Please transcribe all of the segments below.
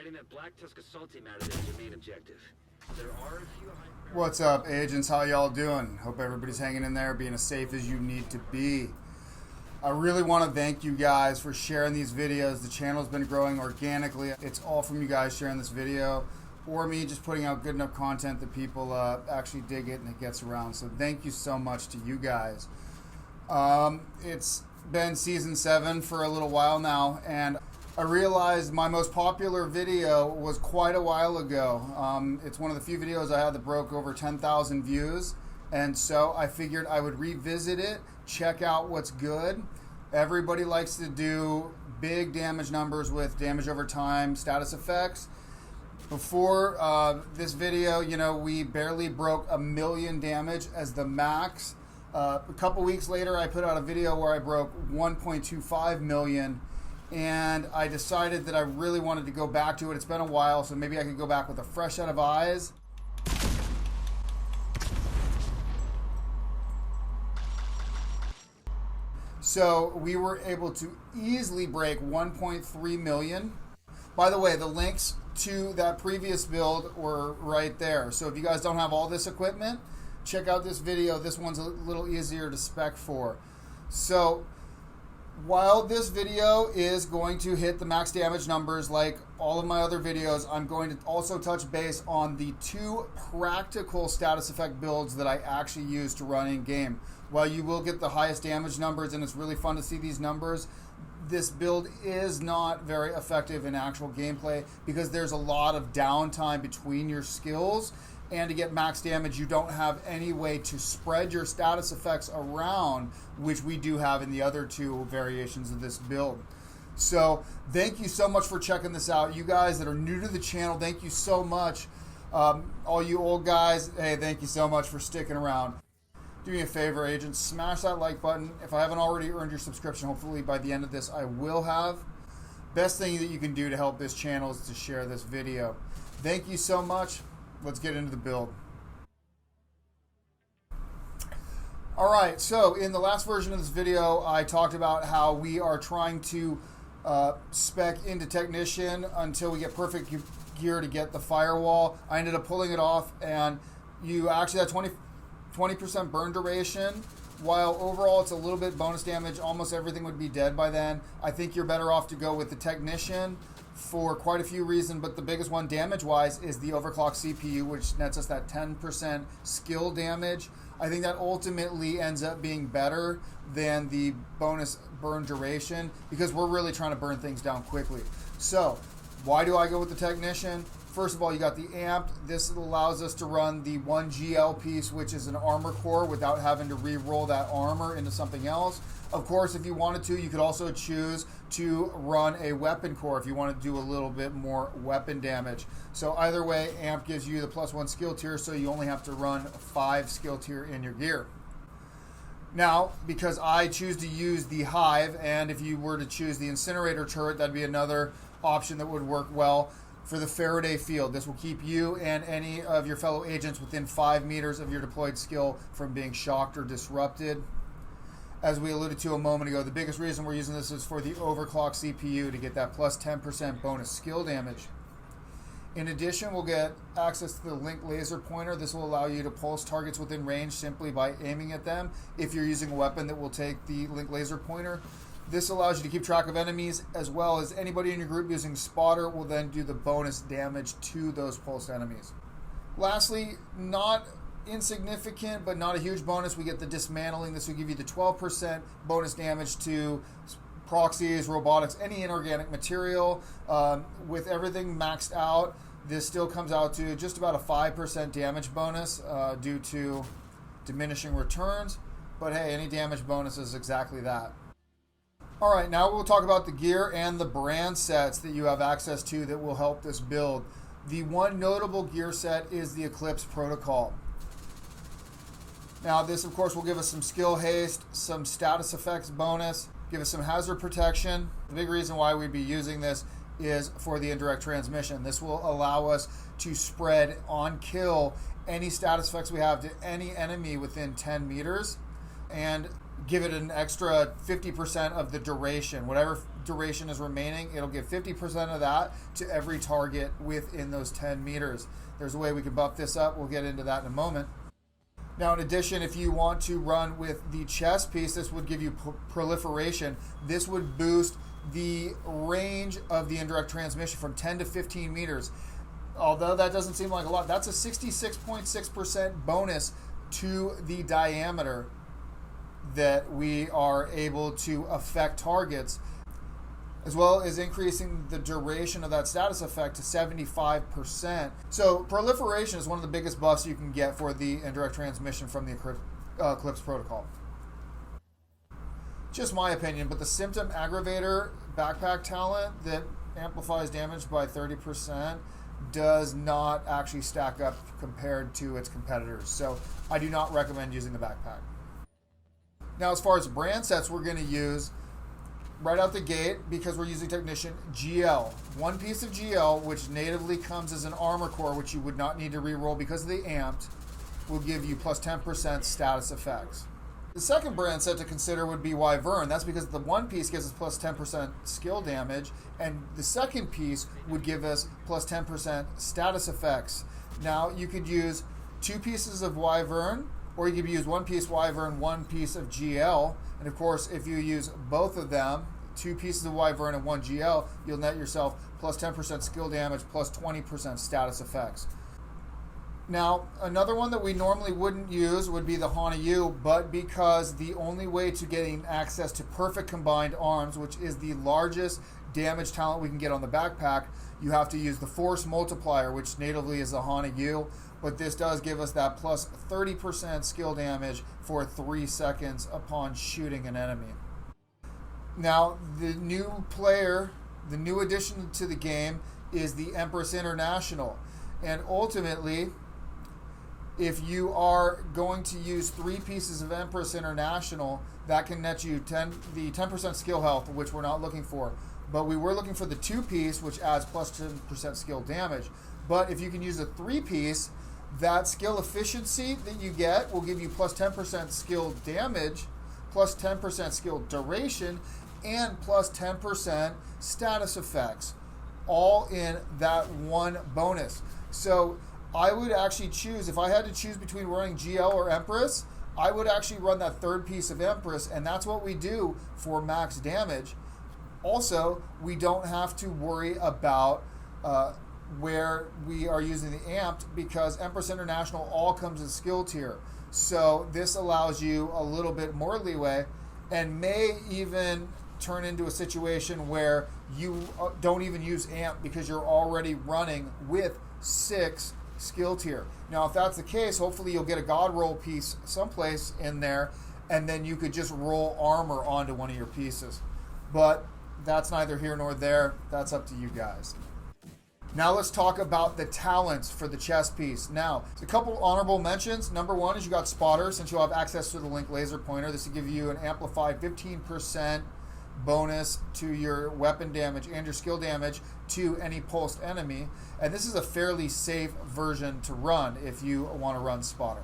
Getting that black tusk assault team out of there is your main objective. There are a few high... What's up, agents? How y'all doing? Hope everybody's hanging in there, being as safe as you need to be. I really want to thank you guys for sharing these videos. The channel's been growing organically. It's all from you guys sharing this video, or me just putting out good enough content that people actually dig it and it gets around. So thank you so much to you guys. It's been season 7 for a little while now, and I realized my most popular video was quite a while ago. It's one of the few videos I had that broke over 10,000 views, and so I figured I would revisit it, check out what's good. Everybody likes to do big damage numbers with damage over time, status effects. Before this video, we barely broke 1 million damage as the max. A couple weeks later, I put out a video where I broke 1.25 million, and I decided that I really wanted to go back to it. It's been a while, so maybe I could go back with a fresh set of eyes. So we were able to easily break 1.3 million. By the way, the links to that previous build were right there. So if you guys don't have all this equipment, check out this video. This one's a little easier to spec for. So while this video is going to hit the max damage numbers like all of my other videos, I'm going to also touch base on the 2 practical status effect builds that I actually use to run in game. While you will get the highest damage numbers and it's really fun to see these numbers, this build is not very effective in actual gameplay because there's a lot of downtime between your skills, and to get max damage you don't have any way to spread your status effects around, which we do have in the other 2 variations of this build. So thank you so much for checking this out. You guys that are new to the channel, thank you so much. All you old guys, hey, thank you so much for sticking around. Do me a favor, agents, smash that like button. If I haven't already earned your subscription, hopefully by the end of this I will have. Best thing that you can do to help this channel is to share this video. Thank you so much. Let's get into the build. Alright, so in the last version of this video, I talked about how we are trying to spec into Technician until we get perfect gear to get the firewall. I ended up pulling it off, and you actually have 20% burn duration. While overall it's a little bit bonus damage, almost everything would be dead by then. I think you're better off to go with the Technician for quite a few reasons, but the biggest one damage-wise is the overclock CPU, which nets us that 10% skill damage. I think that ultimately ends up being better than the bonus burn duration because we're really trying to burn things down quickly. So, why do I go with the Technician? First of all, you got the amped. This allows us to run the 1 GL piece, which is an armor core, without having to re-roll that armor into something else. Of course, if you wanted to, you could also choose to run a weapon core if you want to do a little bit more weapon damage. So either way, amp gives you the +1 skill tier, so you only have to run 5 skill tier in your gear. Now, because I choose to use the Hive, and if you were to choose the Incinerator turret, that'd be another option that would work well. For the Faraday field, this will keep you and any of your fellow agents within 5 meters of your deployed skill from being shocked or disrupted. As we alluded to a moment ago, the biggest reason we're using this is for the overclock CPU to get that +10% bonus skill damage. In addition, we'll get access to the link laser pointer. This will allow you to pulse targets within range simply by aiming at them if you're using a weapon that will take the link laser pointer. This allows you to keep track of enemies, as well as anybody in your group using spotter will then do the bonus damage to those pulsed enemies. Lastly, not insignificant but not a huge bonus, we get the dismantling. This will give you the 12% bonus damage to proxies, robotics, any inorganic material. With everything maxed out, this still comes out to just about a 5% damage bonus due to diminishing returns. But hey, any damage bonus is exactly that. Alright, now we'll talk about the gear and the brand sets that you have access to that will help this build. The one notable gear set is the Eclipse Protocol. Now this of course will give us some skill haste, some status effects bonus, give us some hazard protection. The big reason why we'd be using this is for the indirect transmission. This will allow us to spread on kill any status effects we have to any enemy within 10 meters and give it an extra 50% of the duration. Whatever duration is remaining, it'll give 50% of that to every target within those 10 meters. There's a way we can buff this up. We'll get into that in a moment. Now, in addition, if you want to run with the chest piece, this would give you proliferation. This would boost the range of the indirect transmission from 10 to 15 meters. Although that doesn't seem like a lot, that's a 66.6% bonus to the diameter that we are able to affect targets, as well as increasing the duration of that status effect to 75%. So proliferation is one of the biggest buffs you can get for the indirect transmission from the Eclipse protocol. Just my opinion, but the symptom aggravator backpack talent that amplifies damage by 30% does not actually stack up compared to its competitors. So I do not recommend using the backpack. Now, as far as brand sets, we're going to use right out the gate, because we're using Technician, GL. One piece of GL, which natively comes as an armor core, which you would not need to reroll because of the amped, will give you plus 10% status effects. The second brand set to consider would be Wyvern. That's because the one piece gives us plus 10% skill damage, and the second piece would give us plus 10% status effects. Now, you could use 2 pieces of Wyvern, or you could use 1 piece Wyvern, 1 piece of GL. And of course, if you use both of them, 2 pieces of Wyvern and 1 GL, you'll net yourself plus 10% skill damage, plus 20% status effects. Now, another one that we normally wouldn't use would be the Hana-Yu, but because the only way to getting access to perfect combined arms, which is the largest damage talent we can get on the backpack, you have to use the Force Multiplier, which natively is the Hana-Yu, but this does give us that plus 30% skill damage for 3 seconds upon shooting an enemy. Now, the new player, the new addition to the game is the Empress International, and ultimately, if you are going to use 3 pieces of Empress International, that can net you the 10% skill health, which we're not looking for. But we were looking for the 2-piece, which adds plus 10% skill damage. But if you can use a 3-piece, that skill efficiency that you get will give you plus 10% skill damage, plus 10% skill duration, and plus 10% status effects, all in that one bonus. So I would actually choose, if I had to choose between running GL or Empress, I would actually run that 3rd piece of Empress, and that's what we do for max damage. Also, we don't have to worry about where we are using the amped, because Empress International all comes in skill tier. So this allows you a little bit more leeway, and may even turn into a situation where you don't even use amp because you're already running with 6 skill tier. Now, if that's the case, hopefully you'll get a God roll piece someplace in there, and then you could just roll armor onto one of your pieces. But that's neither here nor there. That's up to you guys. Now let's talk about the talents for the chest piece. Now, a couple honorable mentions. Number 1 is you got Spotter, since you'll have access to the Link Laser Pointer. This will give you an amplified 15% bonus to your weapon damage and your skill damage to any pulsed enemy. And this is a fairly safe version to run if you want to run Spotter.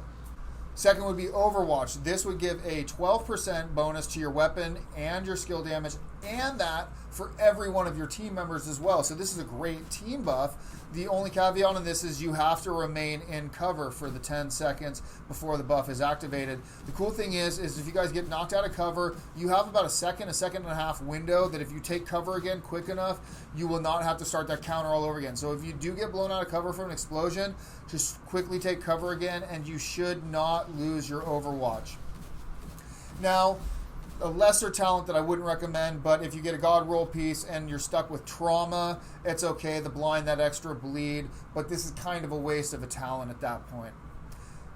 Second would be Overwatch. This would give a 12% bonus to your weapon and your skill damage, and that for every one of your team members as well. So this is a great team buff. The only caveat on this is you have to remain in cover for the 10 seconds before the buff is activated. The cool thing is if you guys get knocked out of cover, you have about a second and a half window that if you take cover again quick enough, you will not have to start that counter all over again. So if you do get blown out of cover from an explosion, just quickly take cover again, and you should not lose your Overwatch. Now, a lesser talent that I wouldn't recommend, but if you get a God roll piece and you're stuck with trauma, it's okay, the blind, that extra bleed, but this is kind of a waste of a talent at that point.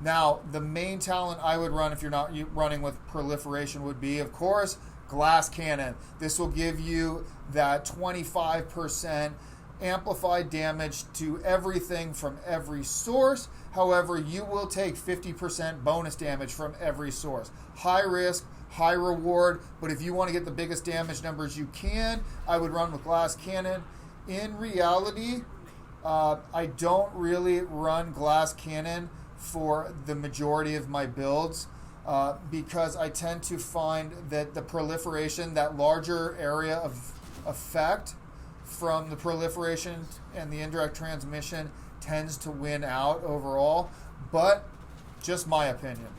Now, the main talent I would run if you're not running with proliferation would be, of course, Glass Cannon. This will give you that 25% amplified damage to everything from every source. However, you will take 50% bonus damage from every source. High risk, high reward, but if you want to get the biggest damage numbers you can, I would run with Glass Cannon. In reality, I don't really run Glass Cannon for the majority of my builds because I tend to find that the proliferation, that larger area effect from the proliferation and the indirect transmission tends to win out overall, but just my opinion.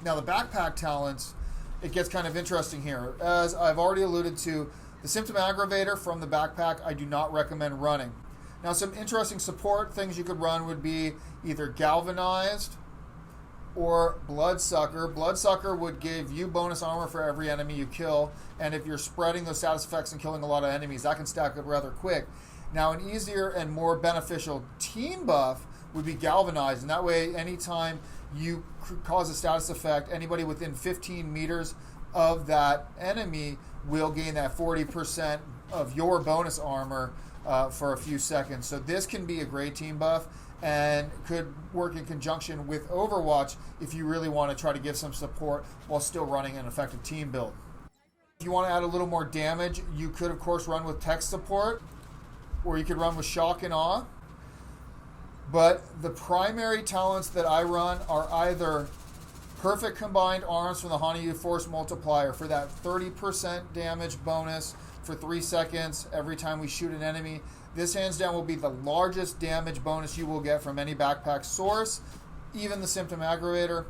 Now the backpack talents, it gets kind of interesting here. As I've already alluded to, the symptom aggravator from the backpack I do not recommend running. Now some interesting support things you could run would be either galvanized or bloodsucker. Bloodsucker would give you bonus armor for every enemy you kill, and if you're spreading those status effects and killing a lot of enemies, that can stack up rather quick. Now an easier and more beneficial team buff would be galvanized, and that way anytime you cause a status effect, anybody within 15 meters of that enemy will gain that 40% of your bonus armor for a few seconds. So this can be a great team buff and could work in conjunction with Overwatch if you really want to try to give some support while still running an effective team build. If you want to add a little more damage, you could of course run with tech support, or you could run with shock and awe. But the primary talents that I run are either perfect combined arms from the Hana Force Multiplier for that 30% damage bonus for 3 seconds every time we shoot an enemy. This hands down will be the largest damage bonus you will get from any backpack source, even the symptom aggravator.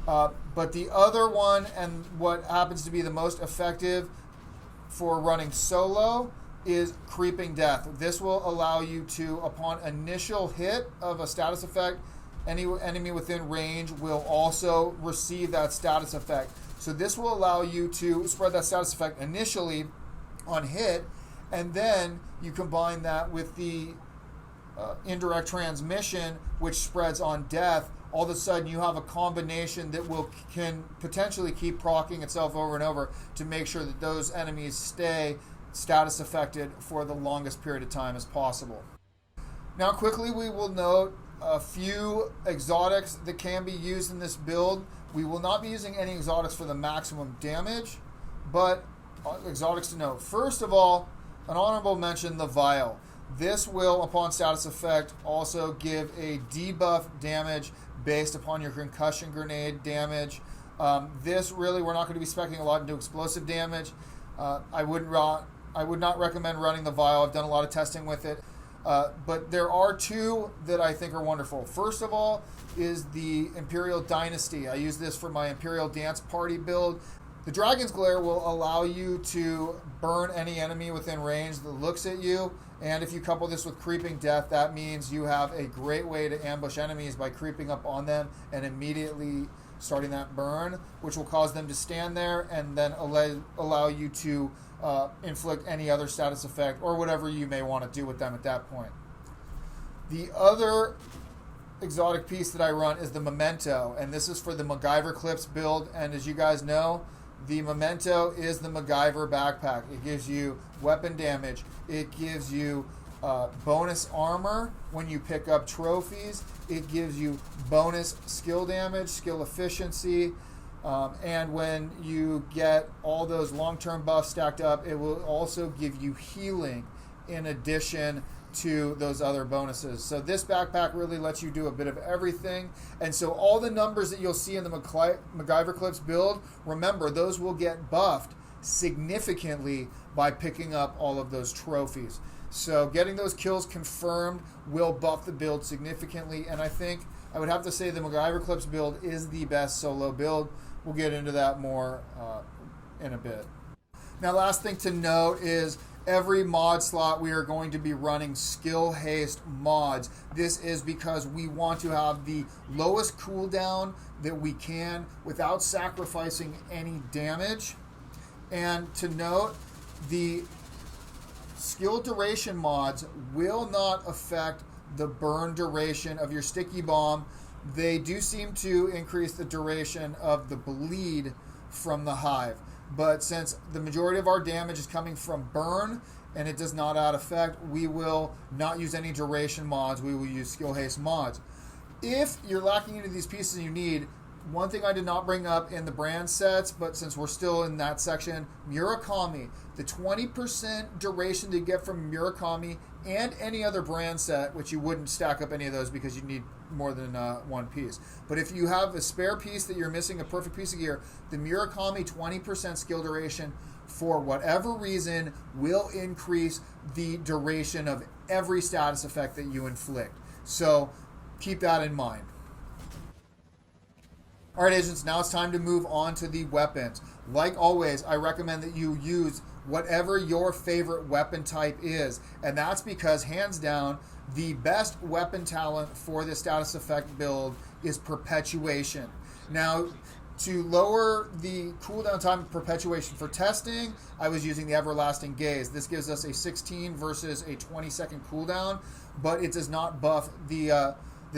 But the other one, and what happens to be the most effective for running solo, is Creeping Death. This will allow you to, upon initial hit of a status effect, any enemy within range will also receive that status effect. So this will allow you to spread that status effect initially on hit, and then you combine that with the indirect transmission, which spreads on death. All of a sudden you have a combination that can potentially keep proccing itself over and over to make sure that those enemies stay status affected for the longest period of time as possible. Now quickly we will note a few exotics that can be used in this build. We will not be using any exotics for the maximum damage, but exotics to note. First of all, an honorable mention, the Vial. This will, upon status effect, also give a debuff damage based upon your concussion grenade damage. This really, we're not going to be speccing a lot into explosive damage. I would not recommend running the Vial. I've done a lot of testing with it. But there are two that I think are wonderful. First of all is the Imperial Dynasty. I use this for my Imperial Dance Party build. The Dragon's Glare will allow you to burn any enemy within range that looks at you, and if you couple this with Creeping Death, that means you have a great way to ambush enemies by creeping up on them and immediately starting that burn, which will cause them to stand there and then allow you to inflict any other status effect or whatever you may want to do with them at that point. The other exotic piece that I run is the Memento, and this is for the McGyver-clipse build, and as you guys know, the Memento is the McGyver backpack. It gives you weapon damage. It gives you bonus armor when you pick up trophies. It gives you bonus skill damage, skill efficiency, and when you get all those long-term buffs stacked up, it will also give you healing in addition to those other bonuses. So this backpack really lets you do a bit of everything. And so all the numbers that you'll see in the McGyver-clipse build, remember, those will get buffed significantly by picking up all of those trophies. So getting those kills confirmed will buff the build significantly, and I think I would have to say the McGyver-clipse build is the best solo build. We'll get into that more in a bit. Now, last thing to note is every mod slot we are going to be running skill haste mods. This is because we want to have the lowest cooldown that we can without sacrificing any damage. And to note, the skill duration mods will not affect the burn duration of your sticky bomb. They do seem to increase the duration of the bleed from the hive. But since the majority of our damage is coming from burn and it does not add effect, we will not use any duration mods. We will use skill haste mods. If you're lacking into these pieces you need, one thing I did not bring up in the brand sets, but since we're still in that section, Murakami, the 20% duration that you get from Murakami and any other brand set, which you wouldn't stack up any of those because you need more than one piece. But if you have a spare piece that you're missing, a perfect piece of gear, the Murakami 20% skill duration, for whatever reason, will increase the duration of every status effect that you inflict. So keep that in mind. All right, agents, now it's time to move on to the weapons. Like always, I recommend that you use whatever your favorite weapon type is. And that's because, hands down, the best weapon talent for this status effect build is Perpetuation. Now, to lower the cooldown time of Perpetuation for testing, I was using the Everlasting Gaze. This gives us a 16 versus a 20-second cooldown, but it does not buff the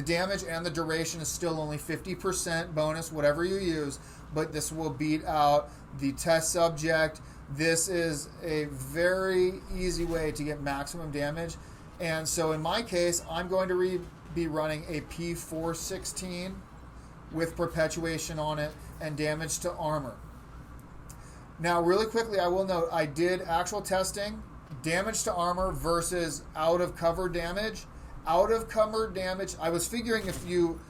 damage, and the duration is still only 50% bonus, whatever you use, but this will beat out the test subject. This is a very easy way to get maximum damage. And so in my case, I'm going to be running a P416 with Perpetuation on it and damage to armor. Now, really quickly, I will note, I did actual testing, damage to armor versus out of cover damage. Out of cover damage, I was figuring if you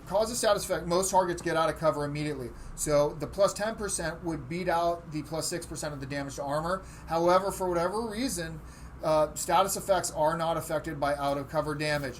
cause a status effect, most targets get out of cover immediately. So the plus 10% would beat out the plus 6% of the damage to armor. However, for whatever reason, status effects are not affected by out of cover damage.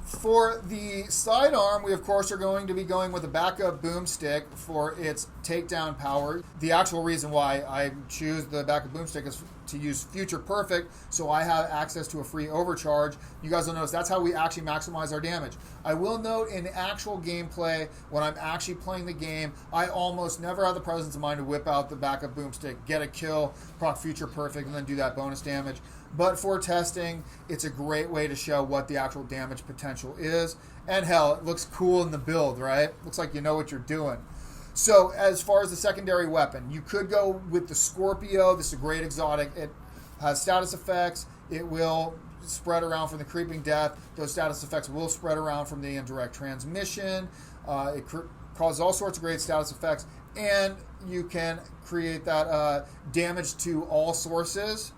For the sidearm, we of course are going to be going with a backup boomstick for its takedown power. The actual reason why I choose the backup boomstick is to use Future Perfect, so I have access to a free overcharge. You guys will notice that's how we actually maximize our damage. I will note in actual gameplay, when I'm actually playing the game, I almost never have the presence of mind to whip out the backup boomstick, get a kill, proc Future Perfect, and then do that bonus damage. But for testing, it's a great way to show what the actual damage potential is. And hell, it looks cool in the build, right? Looks like you know what you're doing. So as far as the secondary weapon, you could go with the Scorpio. This is a great exotic. It has status effects. It will spread around from the Creeping Death. Those status effects will spread around from the Indirect Transmission. It causes all sorts of great status effects. And you can create that damage to all sources,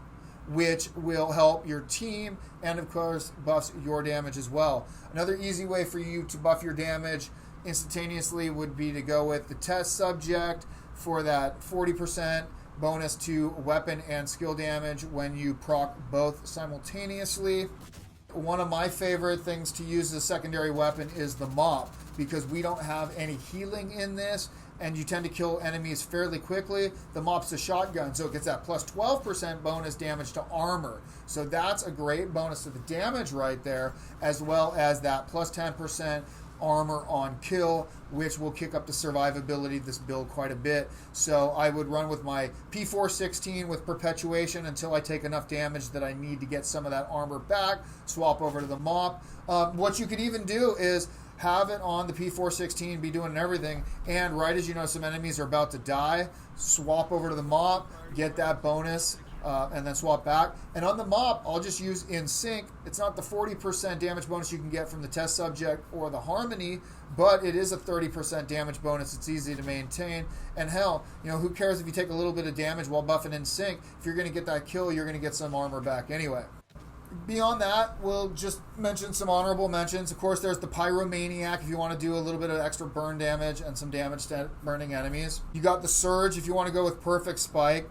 which will help your team and, of course, buffs your damage as well. Another easy way for you to buff your damage instantaneously would be to go with the test subject for that 40% bonus to weapon and skill damage when you proc both simultaneously. One of my favorite things to use as a secondary weapon is the mop, because we don't have any healing in this, and you tend to kill enemies fairly quickly. The mop's a shotgun, so it gets that plus 12% bonus damage to armor. So that's a great bonus to the damage right there, as well as that plus 10% armor on kill, which will kick up the survivability of this build quite a bit. So I would run with my P416 with Perpetuation until I take enough damage that I need to get some of that armor back, swap over to the mop. What you could even do is have it on the P416, be doing everything, and right as you know some enemies are about to die, swap over to the mop, get that bonus, and then swap back. And on the mop, I'll just use In Sync. It's not the 40% damage bonus you can get from the test subject or the Harmony, but it is a 30% damage bonus. It's easy to maintain. And hell, you know, who cares if you take a little bit of damage while buffing In Sync? If you're going to get that kill, you're going to get some armor back anyway. Beyond that, we'll just mention some honorable mentions. Of course, there's the Pyromaniac if you want to do a little bit of extra burn damage and some damage to burning enemies. You got the Surge if you want to go with Perfect Spike.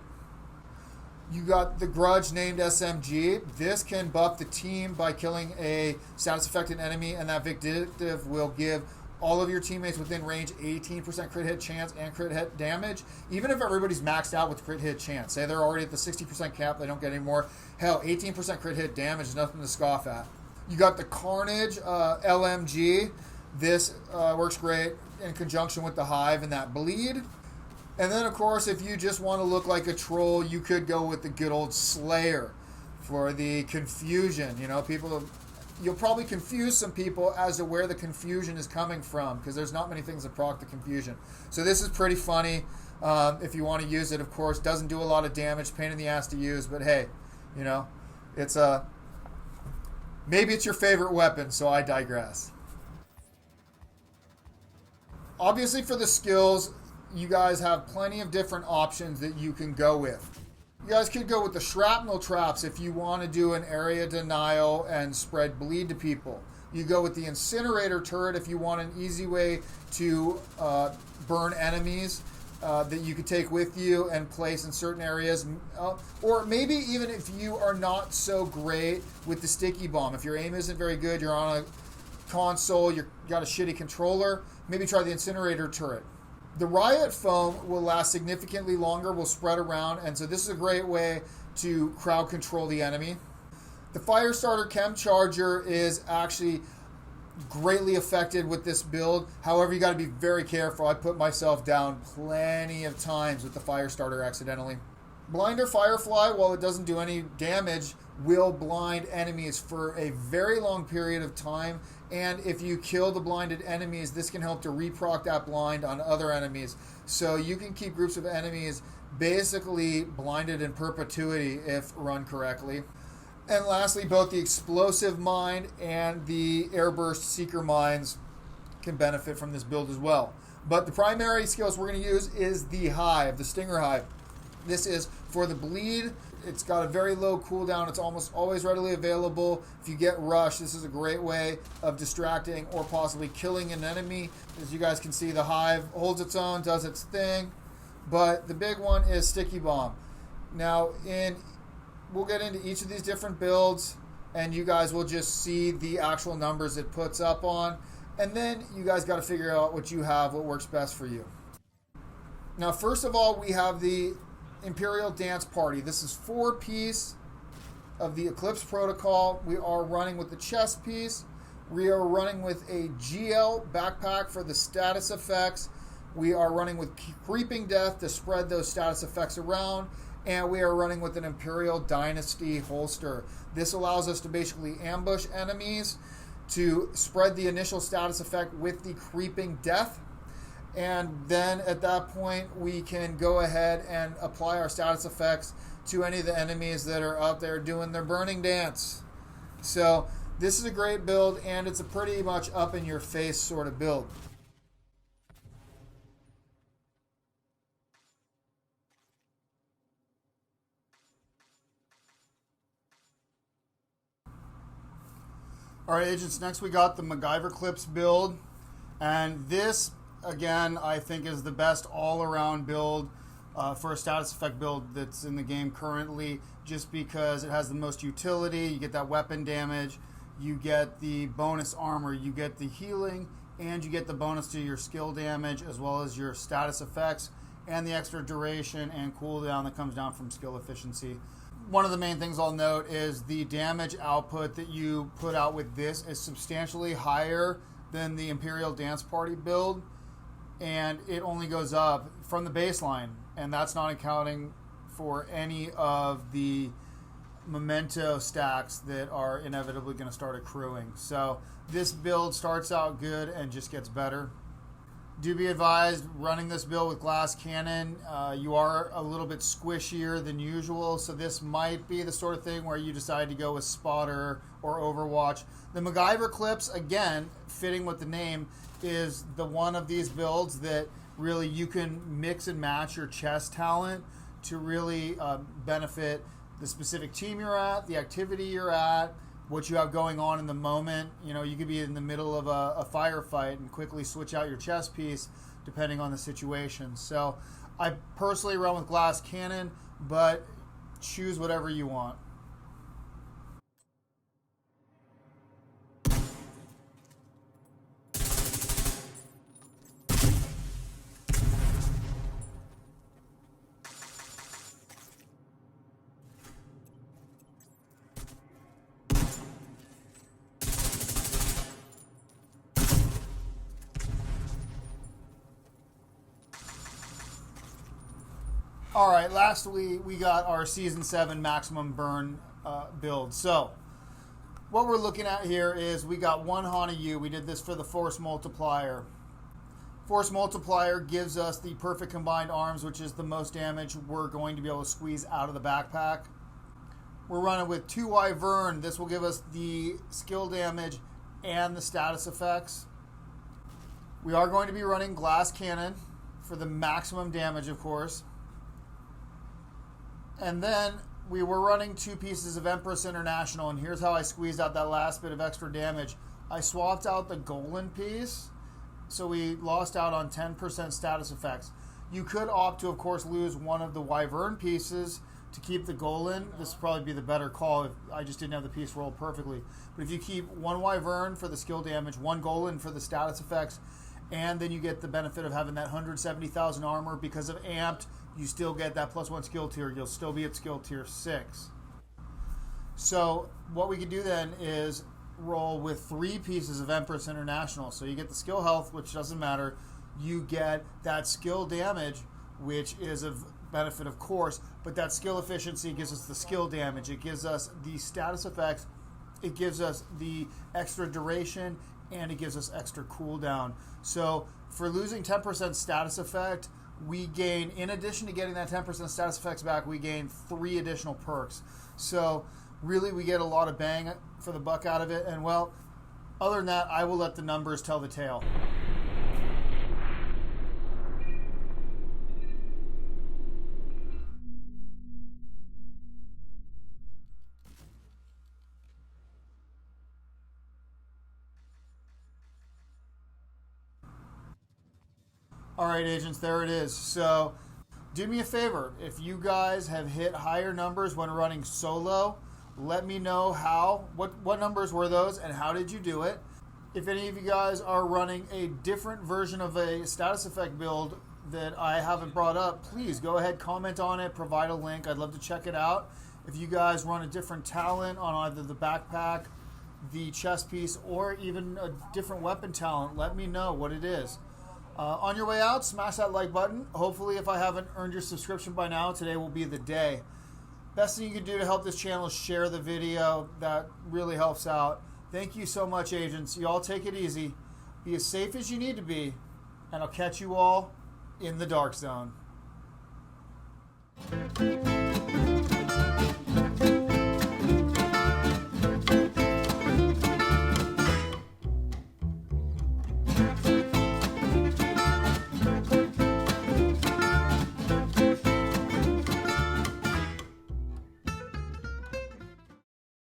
You got the Grudge named SMG. This can buff the team by killing a status affected enemy, and that Vindictive will give all of your teammates within range 18% crit hit chance and crit hit damage, even if everybody's maxed out with crit hit chance. Say they're already at the 60% cap, they don't get any more. Hell, 18% crit hit damage is nothing to scoff at. You got the Carnage LMG. This works great in conjunction with the Hive and that Bleed. And then, of course, if you just want to look like a troll, you could go with the good old Slayer. for the confusion. You know, you'll probably confuse some people as to where the confusion is coming from, because there's not many things that proc the confusion. So this is pretty funny. If you want to use it, of course. Doesn't do a lot of damage, pain in the ass to use, but hey, you know, it's maybe it's your favorite weapon, so I digress. Obviously, for the skills, you guys have plenty of different options that you can go with. You guys could go with the shrapnel traps if you want to do an area denial and spread bleed to people. You go with the incinerator turret if you want an easy way to burn enemies that you could take with you and place in certain areas. Or maybe even if you are not so great with the sticky bomb. If your aim isn't very good, you're on a console, you got a shitty controller, maybe try the incinerator turret. The riot foam will last significantly longer, will spread around, and so this is a great way to crowd control the enemy. The Firestarter Chem Charger is actually greatly affected with this build. However, you got to be very careful. I put myself down plenty of times with the Firestarter accidentally. Blinder Firefly, while it doesn't do any damage, will blind enemies for a very long period of time, and if you kill the blinded enemies, this can help to reproc that blind on other enemies. So you can keep groups of enemies basically blinded in perpetuity if run correctly. And lastly, both the Explosive Mine and the Airburst Seeker Mines can benefit from this build as well. But the primary skills we're going to use is the Hive, the Stinger Hive. This is for the bleed. It's got a very low cooldown. It's almost always readily available. If you get rushed, this is a great way of distracting or possibly killing an enemy. As you guys can see, the Hive holds its own, does its thing. But the big one is Sticky Bomb. Now, we'll get into each of these different builds, and you guys will just see the actual numbers it puts up on. And then you guys got to figure out what you have, what works best for you. Now, first of all, we have the Imperial Dance Party. This is 4-piece of the Eclipse Protocol. We are running with the chest piece. We are running with a GL backpack for the status effects. We are running with Creeping Death to spread those status effects around. And we are running with an Imperial Dynasty holster. This allows us to basically ambush enemies, to spread the initial status effect with the Creeping Death. And then at that point, we can go ahead and apply our status effects to any of the enemies that are out there doing their burning dance. So this is a great build, and it's a pretty much up-in-your-face sort of build. All right, agents, next we got the McGyver-clipse build. And this, again, I think is the best all-around build for a status effect build that's in the game currently, just because it has the most utility. You get that weapon damage, you get the bonus armor, you get the healing, and you get the bonus to your skill damage, as well as your status effects, and the extra duration and cooldown that comes down from skill efficiency. One of the main things I'll note is the damage output that you put out with this is substantially higher than the Imperial Dance Party build, and it only goes up from the baseline, and that's not accounting for any of the memento stacks that are inevitably going to start accruing. So this build starts out good and just gets better. Do be advised, running this build with glass cannon, you are a little bit squishier than usual, so this might be the sort of thing where you decide to go with Spotter or Overwatch. The McGyver-clipse, again, fitting with the name, is the one of these builds that really you can mix and match your chest talent to really benefit the specific team you're at, the activity you're at, what you have going on in the moment. You know, you could be in the middle of a firefight and quickly switch out your chest piece depending on the situation. So I personally run with glass cannon, but choose whatever you want. All right, lastly, we got our Season 7 maximum burn build. So what we're looking at here is we got one Hana U. We did this for the Force Multiplier. Force Multiplier gives us the perfect combined arms, which is the most damage we're going to be able to squeeze out of the backpack. We're running with 2 Wyvern. This will give us the skill damage and the status effects. We are going to be running Glass Cannon for the maximum damage, of course. And then we were running 2 pieces of Empress International, and here's how I squeezed out that last bit of extra damage. I swapped out the Golan piece, so we lost out on 10% status effects. You could opt to, of course, lose one of the Wyvern pieces to keep the Golan. This would probably be the better call if I just didn't have the piece rolled perfectly. But if you keep 1 Wyvern for the skill damage, 1 Golan for the status effects, and then you get the benefit of having that 170,000 armor because of Amped, you still get that +1 skill tier. You'll still be at skill tier 6. So what we could do then is roll with 3 pieces of Empress International. So you get the skill health, which doesn't matter. You get that skill damage, which is of benefit, of course, but that skill efficiency gives us the skill damage. It gives us the status effects. It gives us the extra duration, and it gives us extra cooldown. So for losing 10% status effect, we gain, in addition to getting that 10% status effects back, we gain 3 additional perks. So really we get a lot of bang for the buck out of it. And well, other than that, I will let the numbers tell the tale. All right, agents, there it is. So do me a favor. If you guys have hit higher numbers when running solo, let me know how. What numbers were those and how did you do it? If any of you guys are running a different version of a status effect build that I haven't brought up, please go ahead, comment on it, provide a link. I'd love to check it out. If you guys run a different talent on either the backpack, the chest piece, or even a different weapon talent, let me know what it is. On your way out, smash that like button. Hopefully, if I haven't earned your subscription by now, today will be the day. Best thing you can do to help this channel is share the video. That really helps out. Thank you so much, agents. You all take it easy. Be as safe as you need to be. And I'll catch you all in the Dark Zone.